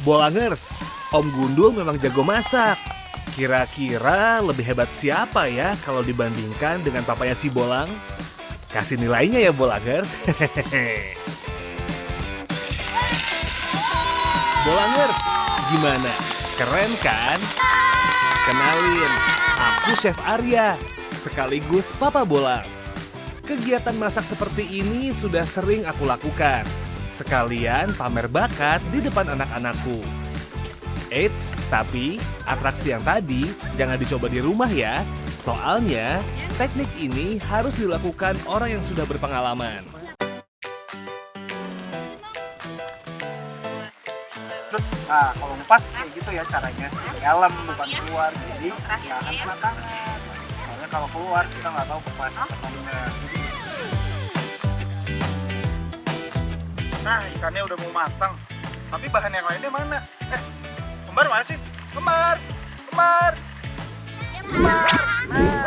Bolangers, Om Gundul memang jago masak. Kira-kira lebih hebat siapa ya kalau dibandingkan dengan papanya si Bolang? Kasih nilainya ya Bolangers. Bolangers, gimana? Keren kan? Kenalin, aku Chef Arya, sekaligus Papa Bolang. Kegiatan masak seperti ini sudah sering aku lakukan. Sekalian pamer bakat di depan anak-anakku. Eits, tapi atraksi yang tadi jangan dicoba di rumah ya. Soalnya teknik ini harus dilakukan orang yang sudah berpengalaman. Nah, kalau ngupas kayak gitu ya caranya. Di dalam bukan keluar, jadi tahan belakangan. Soalnya kalau keluar kita nggak tahu kepasan atau enggak. Nah, ikannya udah mau matang. Tapi bahan yang lainnya mana? Kembar mana sih? Kembar! Kembar! Kembar! Nah.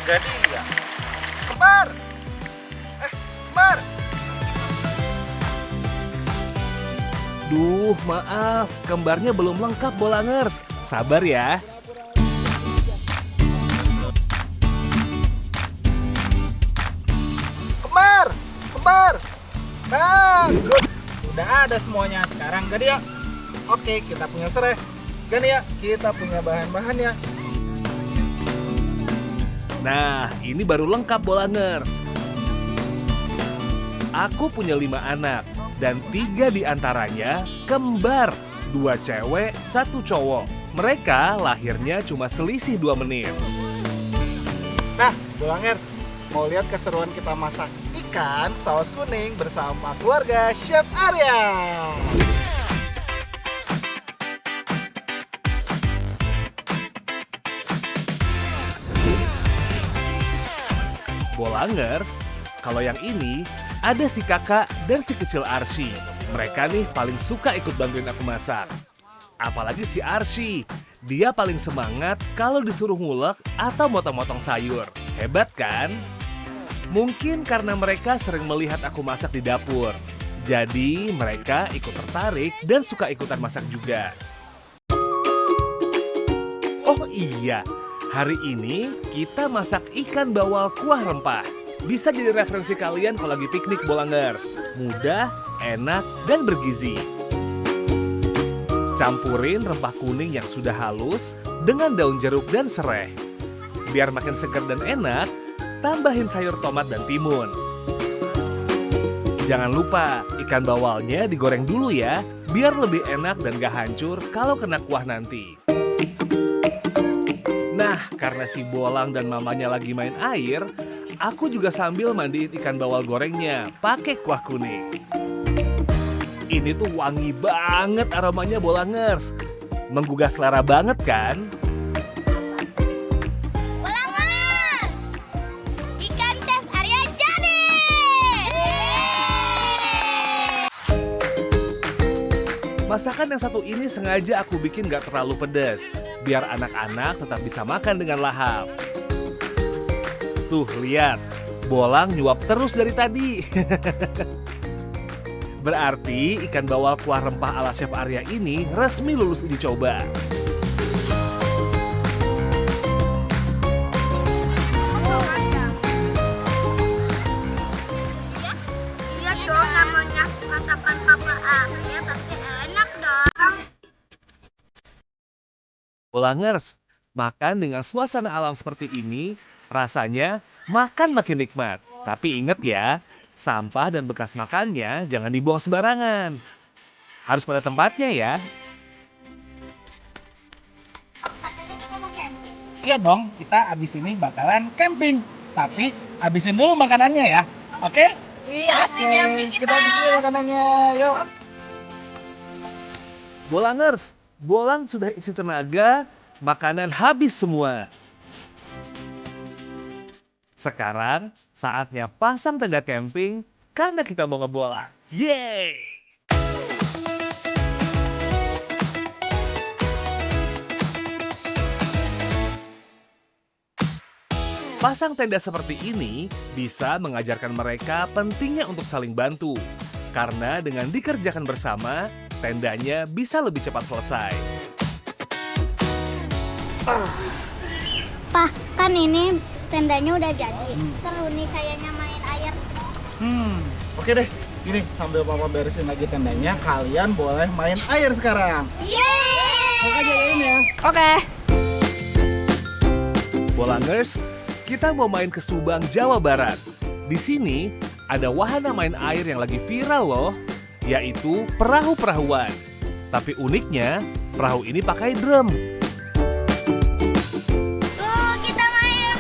Jadi ya. Kembar! Kembar! Duh, maaf, kembarnya belum lengkap Bolangers. Sabar ya. Kembar! Nah, good. Udah ada semuanya. Sekarang gani ya. Oke, kita punya serai. Gani ya, kita punya bahan-bahannya. Nah, ini baru lengkap Bolangers. Aku punya 5 anak dan 3 diantaranya kembar. 2 cewek, 1 cowok. Mereka lahirnya cuma selisih 2 menit. Nah, Bolangers, mau lihat keseruan kita masak ikan saus kuning bersama keluarga Chef Arya. Bolangers, kalau yang ini ada si kakak dan si kecil Arsy. Mereka nih paling suka ikut bantuin aku masak. Apalagi si Arsy, dia paling semangat kalau disuruh ngulek atau motong-motong sayur. Hebat kan? Mungkin karena mereka sering melihat aku masak di dapur. Jadi mereka ikut tertarik dan suka ikutan masak juga. Oh iya, hari ini kita masak ikan bawal kuah rempah. Bisa jadi referensi kalian kalau lagi piknik Bolangers. Mudah, enak, dan bergizi. Campurin rempah kuning yang sudah halus dengan daun jeruk dan serai. Biar makin segar dan enak, tambahin sayur tomat dan timun. Jangan lupa, ikan bawalnya digoreng dulu ya, biar lebih enak dan gak hancur kalau kena kuah nanti. Nah, karena si Bolang dan mamanya lagi main air, aku juga sambil mandiin ikan bawal gorengnya pakai kuah kuning. Ini tuh wangi banget aromanya Bolangers. Menggugah selera banget kan? Bolangers! Ikan Chef Arya jadi! Masakan yang satu ini sengaja aku bikin gak terlalu pedas, biar anak-anak tetap bisa makan dengan lahap. Tuh, lihat. Bolang nyuap terus dari tadi. Berarti ikan bawal kuah rempah ala Chef Arya ini resmi lulus uji coba. Iya dong, namanya masakan Papa Arya pasti enak dong. Bolangers, makan dengan suasana alam seperti ini, rasanya makan makin nikmat. Tapi ingat ya, sampah dan bekas makannya jangan dibuang sembarangan. Harus pada tempatnya ya. Iya dong, kita abis ini bakalan camping. Tapi abisin dulu makanannya ya. Oke? Iya sih, camping Kita abisin dulu makanannya. Yuk. Bolangers, Bolang sudah isi tenaga, makanan habis semua. Sekarang saatnya pasang tenda camping karena kita mau ngebolang. Yeay! Pasang tenda seperti ini bisa mengajarkan mereka pentingnya untuk saling bantu. Karena dengan dikerjakan bersama, tendanya bisa lebih cepat selesai. Pak, kan ini tendanya udah jadi. Seru nih kayaknya main air. Oke deh. Ini sambil papa beresin lagi tendanya, kalian boleh main air sekarang. Yeay! Kakak jagain ya. Oke. Bolangers, kita mau main ke Subang, Jawa Barat. Di sini ada wahana main air yang lagi viral loh, yaitu perahu-perahuan. Tapi uniknya, perahu ini pakai drum. Kita main.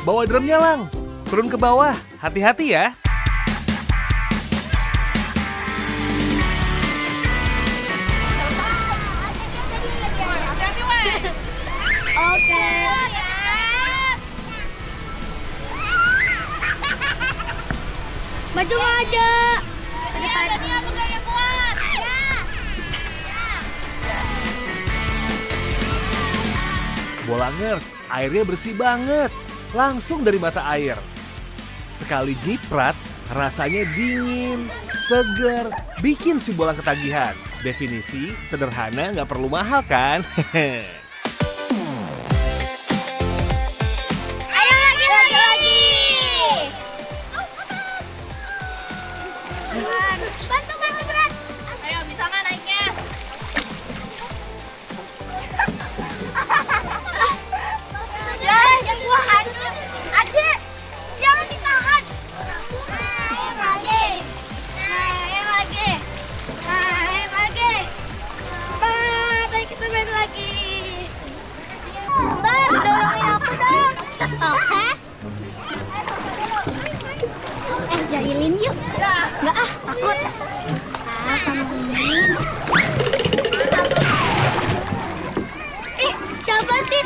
Bawa drumnya, Lang. Turun ke bawah, hati-hati ya. Oke. Maju aja. Bolangers, airnya bersih banget. Langsung dari mata air. Sekali nyiprat, rasanya dingin, seger, bikin si bolang ketagihan. Definisi sederhana, nggak perlu mahal kan? Ayo lagi. Bantu berat. Ayo, bisa nggak naiknya? Ya, yang gua hancur. Aceh, jangan ditahan. Yang lagi. Ayo kita main lagi. Mbak, tolongin aku dong. Oke. Jahilin yuk. Enggak takut. Siapa sih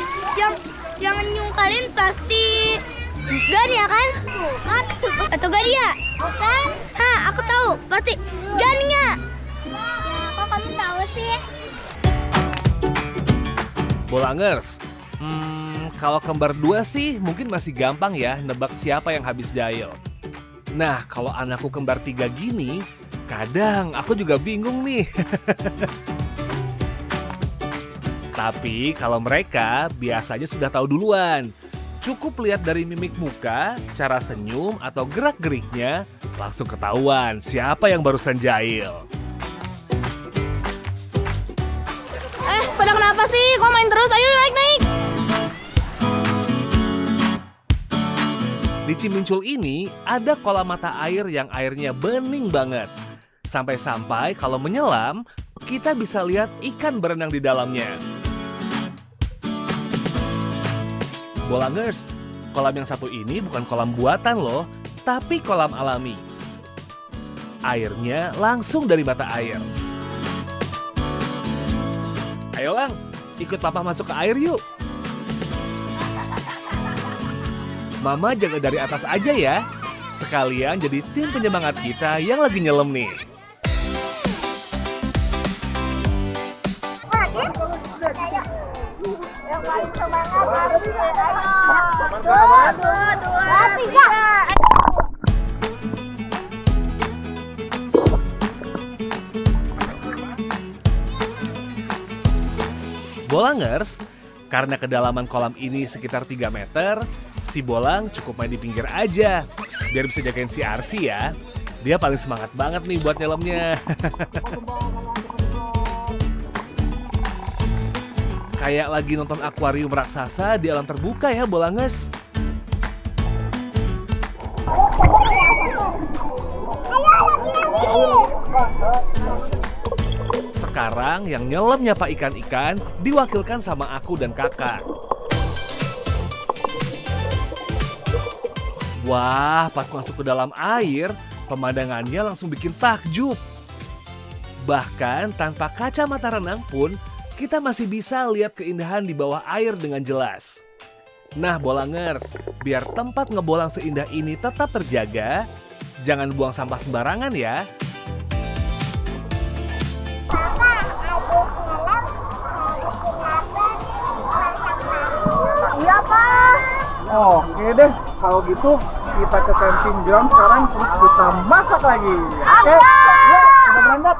yang nyungkalin pasti Gania kan? Bukan. Atau Gania? Bukan. Aku tahu. Pasti Gania. Kok kamu tahu sih? Bolangers, kalau kembar dua sih mungkin masih gampang ya nebak siapa yang habis jahil. Nah, kalau anakku kembar 3 gini, kadang aku juga bingung nih. Tapi kalau mereka biasanya sudah tahu duluan. Cukup lihat dari mimik muka, cara senyum atau gerak-geriknya, langsung ketahuan siapa yang barusan jahil. Pada kenapa sih? Kok main terus? Ayo naik. Di Cimincul ini ada kolam mata air yang airnya bening banget. Sampai-sampai kalau menyelam, kita bisa lihat ikan berenang di dalamnya. Bolangers, kolam yang satu ini bukan kolam buatan loh, tapi kolam alami. Airnya langsung dari mata air. Ayo Lang, ikut papa masuk ke air yuk. Mama jaga dari atas aja ya. Sekalian jadi tim penyemangat kita yang lagi nyelam nih. Bolangers, karena kedalaman kolam ini sekitar 3 meter, si Bolang cukup main di pinggir aja. Biar bisa jagain si Arsi ya. Dia paling semangat banget nih buat nyelamnya. Kayak lagi nonton akuarium raksasa di alam terbuka ya, Bolangers. Sekarang yang nyelam nyapa ikan-ikan diwakilkan sama aku dan kakak. Wah, pas masuk ke dalam air, pemandangannya langsung bikin takjub. Bahkan tanpa kacamata renang pun, kita masih bisa lihat keindahan di bawah air dengan jelas. Nah, Bolangers, biar tempat ngebolang seindah ini tetap terjaga, jangan buang sampah sembarangan ya. Oke deh. Kalau gitu kita ke camping ground sekarang terus kita masak lagi. Oke, yuk kita berangkat.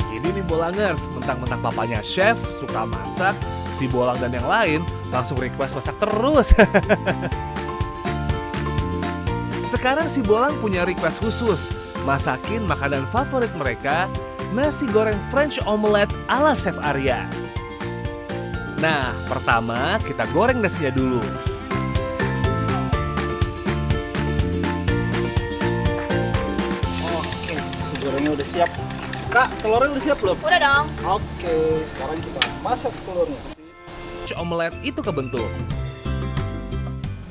Ini nih Bolangers, mentang-mentang papanya chef, suka masak, si Bolang dan yang lain langsung request masak terus. Sekarang si Bolang punya request khusus, masakin makanan favorit mereka, nasi goreng French omelette ala Chef Arya. Nah, pertama kita goreng nasinya dulu. Oke, nasi gorengnya udah siap. Kak, telurnya udah siap belum? Udah dong. Oke, sekarang kita masak telurnya. French omelette itu kebentuk.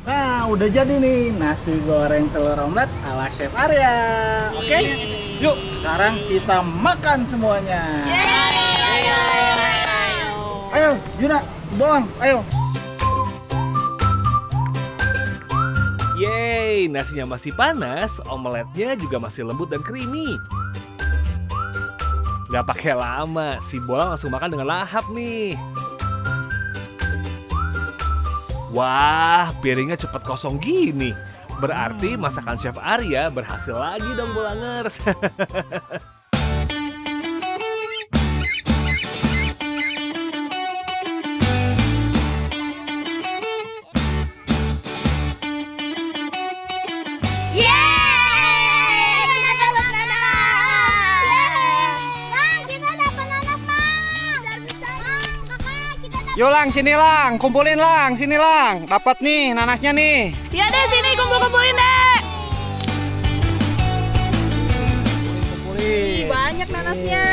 Nah, udah jadi nih nasi goreng telur omelet ala Chef Arya. Oke? Yuk, sekarang kita makan semuanya. Ayo, Juna, Bolang, ayo. Yeay, nasinya masih panas, omeletnya juga masih lembut dan creamy. Gak pakai lama, si Bolang langsung makan dengan lahap nih. Wah, piringnya cepet kosong gini. Berarti masakan Chef Arya berhasil lagi dong Bolangers. Yeay! Kita dapat nanas! Mang, kita dapat nanas, Mang! Kakak, kita dapat... Yuk Lang, sini Lang, kumpulin Lang, sini Lang. Dapat nih nanasnya nih. Iya deh, sini kumpul-kumpulin deh. Kumpulin. Banyak nanasnya.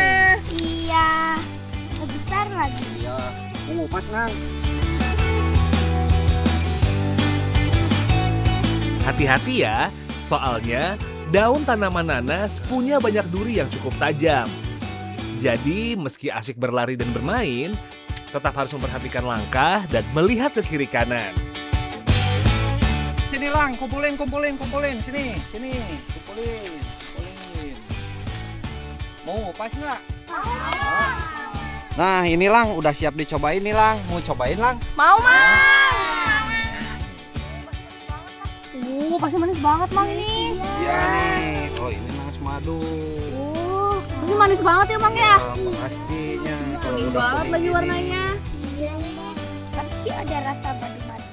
Iya, besar lagi. Iya, pas Nang. Hati-hati ya, soalnya daun tanaman nanas punya banyak duri yang cukup tajam. Jadi meski asyik berlari dan bermain, tetap harus memperhatikan langkah dan melihat ke kiri kanan. Sini Lang, kumpulin. Sini, kumpulin. Mau pas nggak? Nah, ini Lang, udah siap dicobain nih Lang. Mau cobain Lang? Mau, Mang. Pasti manis banget, Mang, ini. Iya nih. Oh, ini nanas madu. Pasti manis banget ya, Mang, ya? Pastinya. Kalau Kuning udah banget kuning lagi gini. warnanya. Iya, tapi ada rasa madu-madu.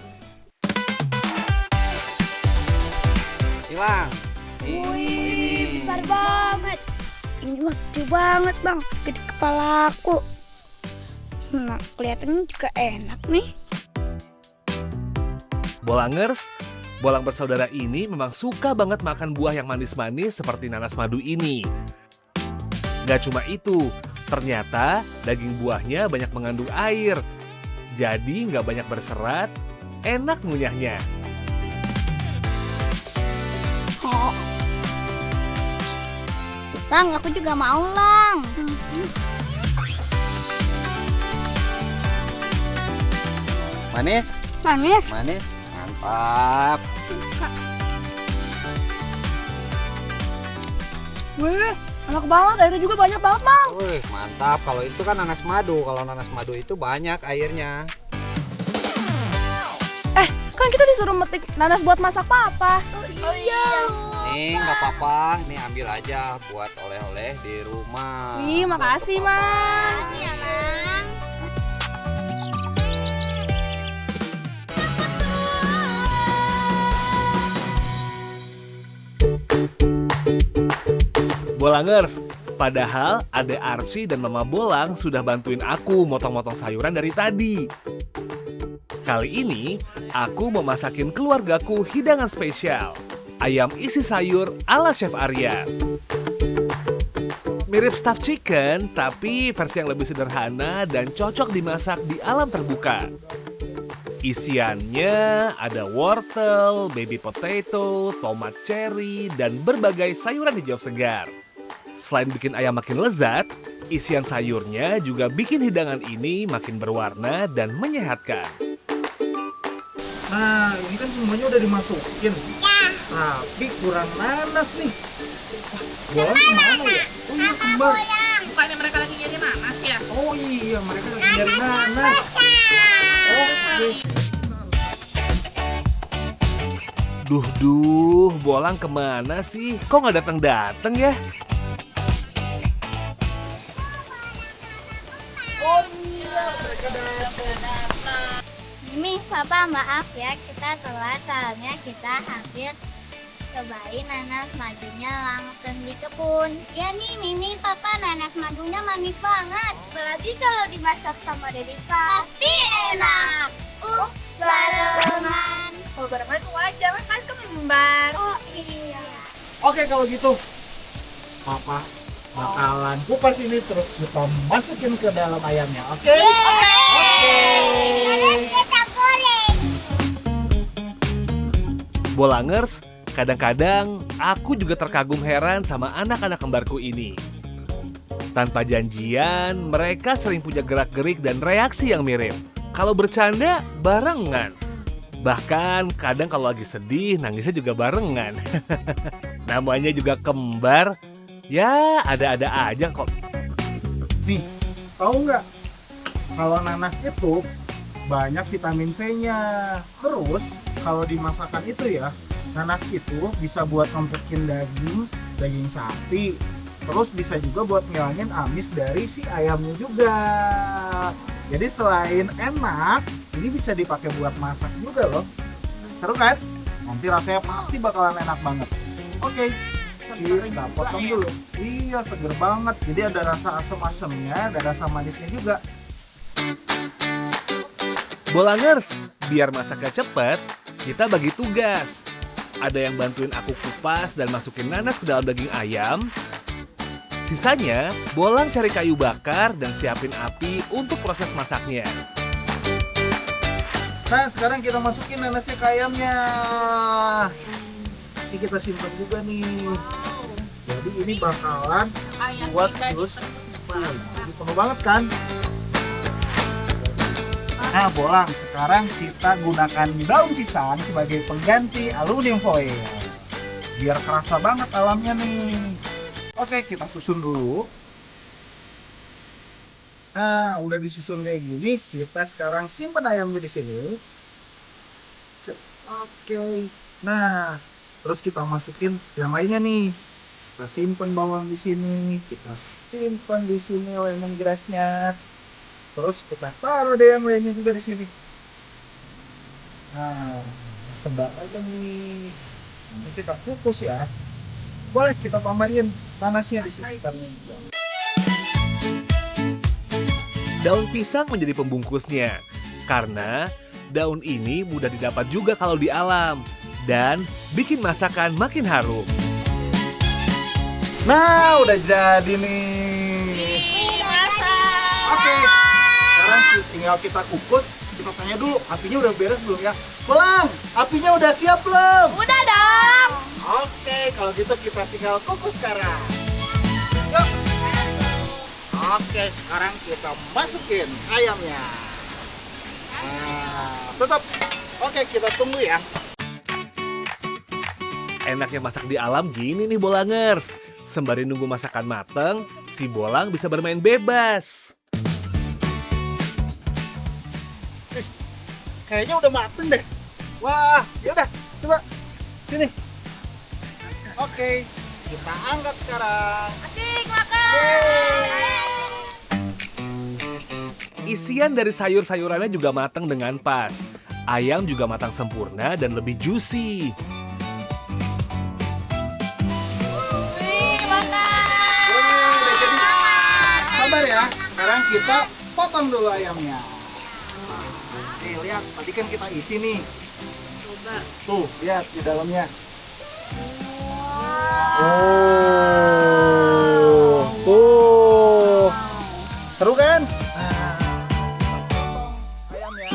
Hilang. Nih, coba ini. Besar banget. Ini lucu banget, Bang. Segede kepala aku. Nah, kelihatannya juga enak nih. Bolangers, Bolang bersaudara ini memang suka banget makan buah yang manis-manis seperti nanas madu ini. Gak cuma itu, ternyata daging buahnya banyak mengandung air. Jadi nggak banyak berserat, enak ngunyahnya. Lang, aku juga mau, Lang. Manis? Manis. Manis. Mantap. Wih, enak banget. Airnya juga banyak banget, Mang. Wih, mantap. Kalau itu kan nanas madu. Kalau nanas madu itu banyak airnya. Kan kita disuruh metik nanas buat masak papa. Oh iya. Nih, nggak apa-apa. Nih, ambil aja buat oleh-oleh di rumah. Ih, makasih, Mang. Iya, Mang. Bolangers, padahal Ade Arsy dan Mama Bolang sudah bantuin aku motong-motong sayuran dari tadi. Kali ini, aku mau masakin keluargaku hidangan spesial. Ayam isi sayur ala Chef Arya. Mirip stuffed chicken, tapi versi yang lebih sederhana dan cocok dimasak di alam terbuka. Isiannya ada wortel, baby potato, tomat cherry, dan berbagai sayuran hijau segar. Selain bikin ayam makin lezat, isian sayurnya juga bikin hidangan ini makin berwarna dan menyehatkan. Nah, ini kan semuanya udah dimasukin. Tapi kurang nanas nih. Bolang kemana ya? Oh iya, kembar. Bukannya mereka lagi nyari nanas ya? Oh iya, mereka lagi nyari nanas. Duh, Bolang kemana sih? Kok nggak datang-datang ya? Mimi, Papa maaf ya kita telat soalnya kita habis cobain nanas madunya langsung di kebun. Ya nih Mimi, Papa nanas madunya manis banget. Berarti kalau dimasak sama Dedi pasti enak. Ups, barengan. Kalau barengan itu wajar kan kembar. Oh iya. Oke kalau gitu, Papa bakalan kupas ini terus kita masukin ke dalam ayamnya, oke? Terus kita goreng. Bolangers, kadang-kadang aku juga terkagum heran sama anak-anak kembarku ini. Tanpa janjian, mereka sering punya gerak-gerik dan reaksi yang mirip. Kalau bercanda, barengan. Bahkan kadang kalau lagi sedih, nangisnya juga barengan. Namanya juga kembar, ya ada-ada aja kok. Nih, tahu nggak? Kalau nanas itu banyak vitamin C-nya. Terus kalau dimasakan itu ya, nanas itu bisa buat ngempungin daging sapi. Terus bisa juga buat ngilangin amis dari si ayamnya juga. Jadi selain enak, ini bisa dipakai buat masak juga loh. Seru kan? Nanti rasanya pasti bakalan enak banget. Oke, kita potong dulu. Iya, seger banget. Jadi ada rasa asam-asamnya, ada rasa manisnya juga. Bolangers, biar masaknya cepet, kita bagi tugas. Ada yang bantuin aku kupas dan masukin nanas ke dalam daging ayam. Sisanya, Bolang cari kayu bakar dan siapin api untuk proses masaknya. Nah, sekarang kita masukin nanasnya ke ayamnya. Ini kita simpan juga nih. Jadi ini bakalan buat terus. Ini penuh banget kan? Nah, Bolang, sekarang kita gunakan daun pisang sebagai pengganti aluminium foil. Biar kerasa banget alamnya nih. Oke, kita susun dulu. Nah, udah disusun kayak gini, kita sekarang simpan ayamnya di sini. Oke. Nah, terus kita masukin yang lainnya nih. Kita simpan bawang di sini, kita simpan di sini lemongrassnya. Terus kita taruh deh yang lainnya juga di sini. Nah, sebar aja nih. Nanti kita kukus ya. Boleh kita tambahin nanasnya di sini. Daun pisang menjadi pembungkusnya, karena daun ini mudah didapat juga kalau di alam dan bikin masakan makin harum. Nah, udah jadi nih. Oke, sekarang tinggal kita kukus. Kita tanya dulu, apinya udah beres belum ya? Bolang, apinya udah siap belum? Udah dong. Oke, kalau gitu kita tinggal kukus sekarang. Yuk. Oke, sekarang kita masukin ayamnya. Nah, tutup. Oke, kita tunggu ya. Enaknya masak di alam gini nih Bolangers. Sembari nunggu masakan mateng, si Bolang bisa bermain bebas. Kayaknya udah mateng deh. Wah, yaudah, coba sini. Oke, kita angkat sekarang. Asik makan. Isian dari sayur-sayurannya juga matang dengan pas. Ayam juga matang sempurna dan lebih juicy. Wih, makan. Udah jadi. Sabar ya, sekarang kita potong dulu ayamnya. Nih, lihat, tadi kan kita isi nih. Coba. Tuh, lihat di dalamnya. Tuh. Seru kan? Ayamnya.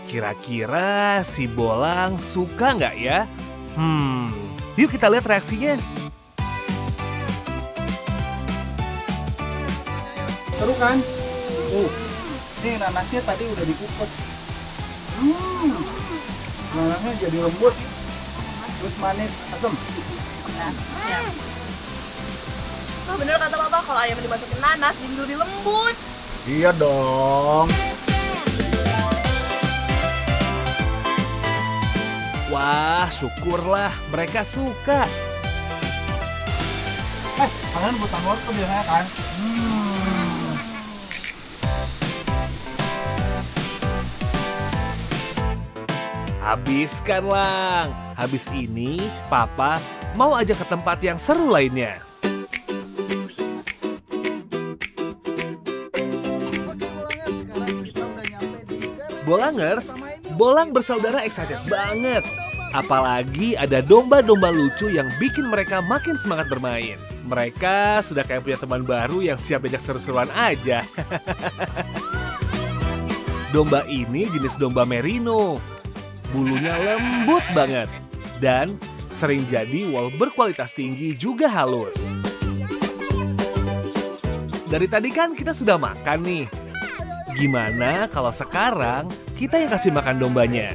Kira-kira si Bolang suka nggak ya? Yuk kita lihat reaksinya. Seru kan? Tuh. Nih nanasnya tadi udah dikukus. Nanasnya jadi lembut. Terus manis, asam. Oh, bener kata Papa, kalau ayam dimasukin nanas jadi lebih lembut. Iya dong. Wah, syukurlah mereka suka. Kalian bukan wortel biasanya kan? Habiskan, Lang. Habis ini, Papa mau ajak ke tempat yang seru lainnya. Bolangers, Bolang bersaudara excited banget. Apalagi ada domba-domba lucu yang bikin mereka makin semangat bermain. Mereka sudah kayak punya teman baru yang siap diajak seru-seruan aja. Domba ini jenis domba merino. Bulunya lembut banget. Dan sering jadi wool berkualitas tinggi juga halus. Dari tadi kan kita sudah makan nih. Gimana kalau sekarang kita yang kasih makan dombanya?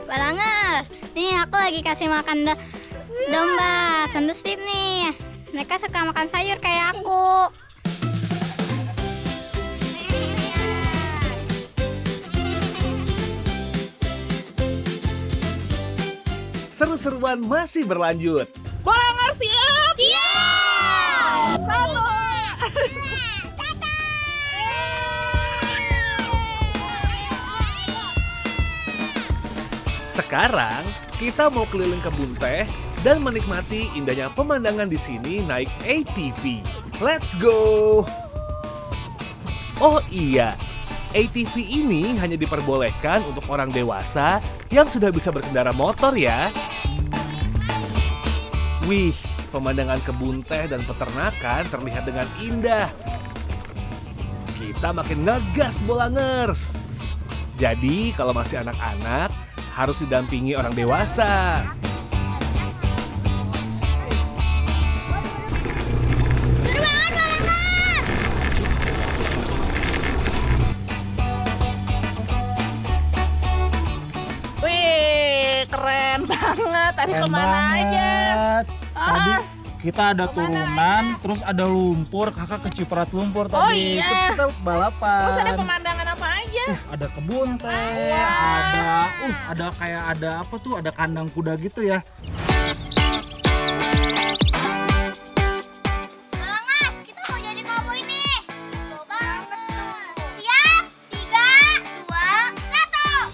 Balangers, nih aku lagi kasih makan domba Sundusrip nih. Mereka suka makan sayur kayak aku. Seru-seruan masih berlanjut. Bolangers siap! Siap! Satu! Sekarang kita mau keliling kebun teh dan menikmati indahnya pemandangan di sini naik ATV. Let's go! Oh iya, ATV ini hanya diperbolehkan untuk orang dewasa yang sudah bisa berkendara motor ya. Wih, pemandangan kebun teh dan peternakan terlihat dengan indah. Kita makin ngegas, Bolangers. Jadi kalau masih anak-anak, harus didampingi orang dewasa. Seru banget, Balangers! Wih, keren banget. Tadi Keren kemana aja? banget. Tadi Ah, kita ada turunan, terus ada lumpur, kakak keciprat lumpur tadi. Oh iya. Terus kita balapan. terus ada pemandangan apa aja? Ada kebun teh, ada kayak ada apa tuh, ada kandang kuda gitu ya. Balangers, kita mau jadi koboi nih. Betul banget. Siap? 3, 2, 1.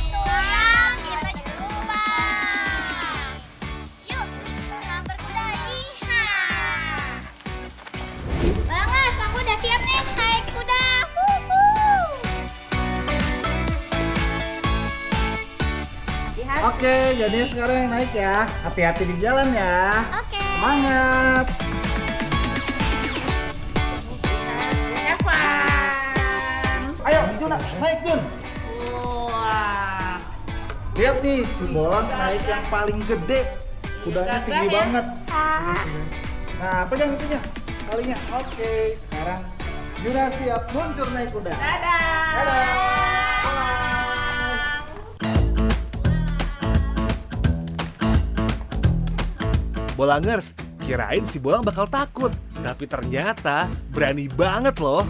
Sekarang kita berubah. Yuk, senam berkuda. Iha. Balangers, aku udah siap nih naik kuda. Oke, jadi sekarang yang naik ya. Hati-hati di jalan ya. Oke. Semangat. Evan. Ayo, Jun, naik Jun. Wah. Lihat nih, si Bolang naik yang paling gede. Kudanya tinggi Gagah ya. banget. Nah, pegang itunya, talinya. Oke, sekarang Juna siap meluncur naik kuda. Dadah. Dadah. Bolangers, kirain si Bolang bakal takut, tapi ternyata berani banget loh.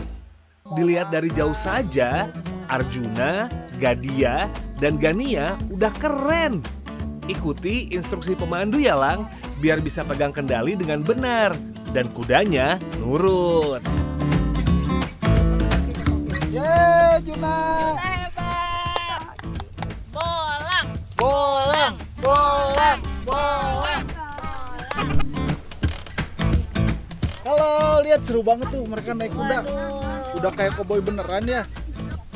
Dilihat dari jauh saja, Arjuna, Gadia, dan Gania udah keren. Ikuti instruksi pemandu ya, Lang, biar bisa pegang kendali dengan benar dan kudanya nurut. Yeay, Juna. Hebat. Bolang. Bolang, bolang, bolang. Halo, lihat seru banget tuh mereka naik kuda. Udah kayak koboi beneran ya.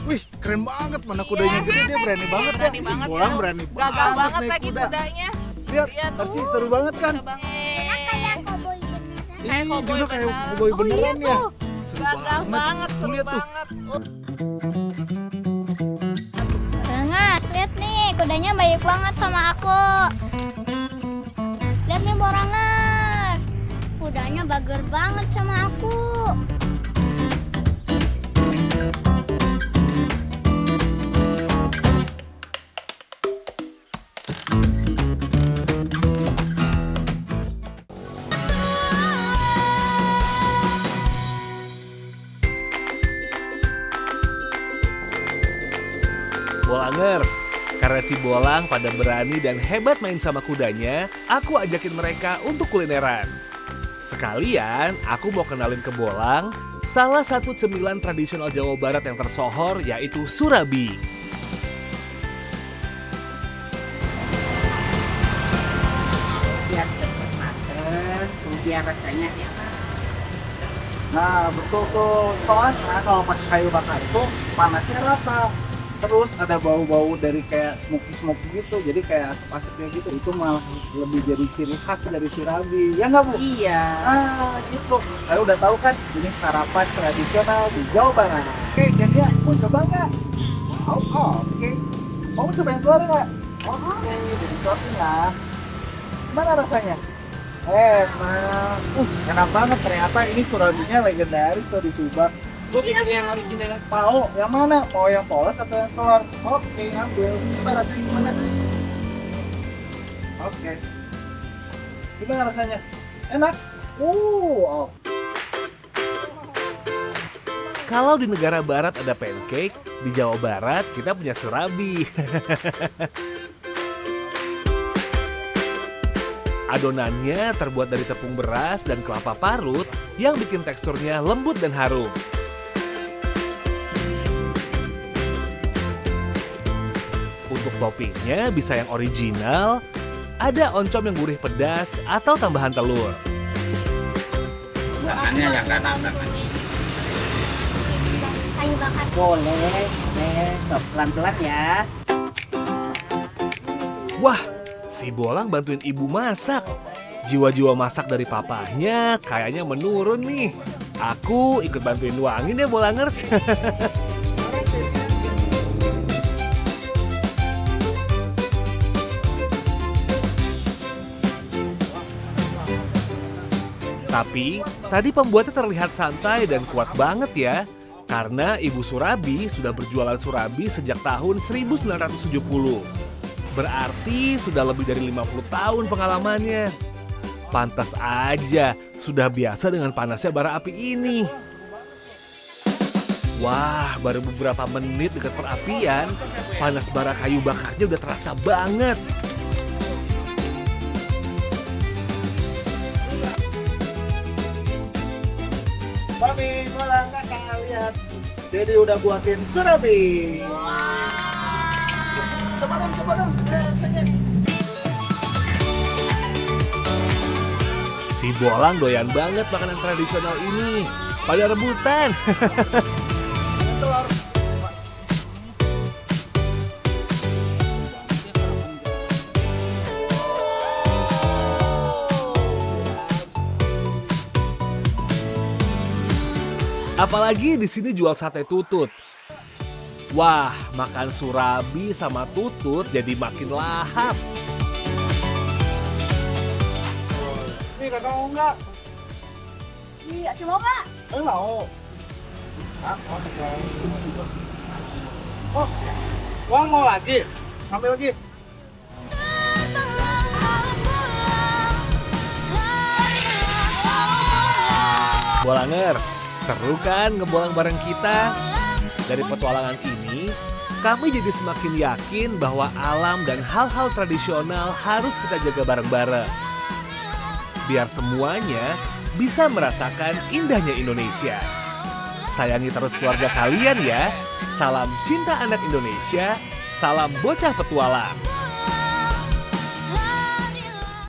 Wih, keren banget, mana kudanya gede, dia berani banget ya. Berani banget Si Bolang ya. berani Gagah banget banget naik lagi kuda. kudanya. Lihat, Lihat Tarsi tuh. seru banget kan? Seru banget. Kayak koboi beneran. Kayak Ih, koboi Juna kayak beneran. koboi Oh, beneran iya ya. tuh. Seru Gagah banget, seru Lihat tuh. banget. Balangers, lihat nih, kudanya baik banget sama aku. Lihat nih, Balangers. Kudanya bager banget sama aku. Bolangers. Karena si Bolang pada berani dan hebat main sama kudanya, aku ajakin mereka untuk kulineran. Sekalian, aku mau kenalin ke Bolang salah satu cemilan tradisional Jawa Barat yang tersohor, yaitu surabi. Biar cepet mateng, biar rasanya enak. Nah betul tuh, soalnya kalau pakai kayu bakar itu panasnya rasa. Terus ada bau-bau dari kayak smoky gitu, jadi kayak asap-asapnya gitu. Itu malah lebih jadi ciri khas dari surabi, ya nggak Bu? Iya. Ah gitu, saya udah tahu kan, ini sarapan tradisional di Jawa Barat. Oke, jadi ya, mau coba nggak? Oke. Mau coba yang keluar nggak? Oke, jadi cobain lah. Gimana rasanya? Enak. Enak banget, ternyata ini surabinya legendaris loh di Subang. Gue bikin yang original. Mau yang mana? Mau yang polos atau yang telur? Oke, ambil. Coba rasanya gimana? Oke. Gimana rasanya? Enak? Oh. Kalau di negara barat ada pancake, di Jawa Barat kita punya surabi. Adonannya terbuat dari tepung beras dan kelapa parut yang bikin teksturnya lembut dan harum. Untuk toppingnya bisa yang original, ada oncom yang gurih pedas atau tambahan telur. Makannya yang kanan. Kayu bakar. Boleh, pelan-pelan ya. Wah, si Bolang bantuin ibu masak. Jiwa-jiwa masak dari papahnya kayaknya menurun nih. Aku ikut bantuin nuangin ya Bolangers. Tapi, tadi pembuatnya terlihat santai dan kuat banget ya. Karena Ibu Surabi sudah berjualan surabi sejak tahun 1970. Berarti sudah lebih dari 50 tahun pengalamannya. Pantas aja sudah biasa dengan panasnya bara api ini. Wah, baru beberapa menit dekat perapian, panas bara kayu bakarnya udah terasa banget. Mami, Bolang, Kakak, lihat. Jadi udah buatin surabi. Coba dong. Rasanya. Si Bolang doyan banget makanan tradisional ini. Pada rebutan. Telur. Apalagi di sini jual sate tutut. Wah, makan surabi sama tutut jadi makin lahap. Nih kakak mau nggak? Iya, coba Pak. Mau. Oh, Wang mau lagi? Ambil lagi. Bolangers, seru kan ngebolang bareng kita? Dari petualangan ini, kami jadi semakin yakin bahwa alam dan hal-hal tradisional harus kita jaga bareng-bareng. Biar semuanya bisa merasakan indahnya Indonesia. Sayangi terus keluarga kalian ya. Salam cinta anak Indonesia, salam bocah petualang.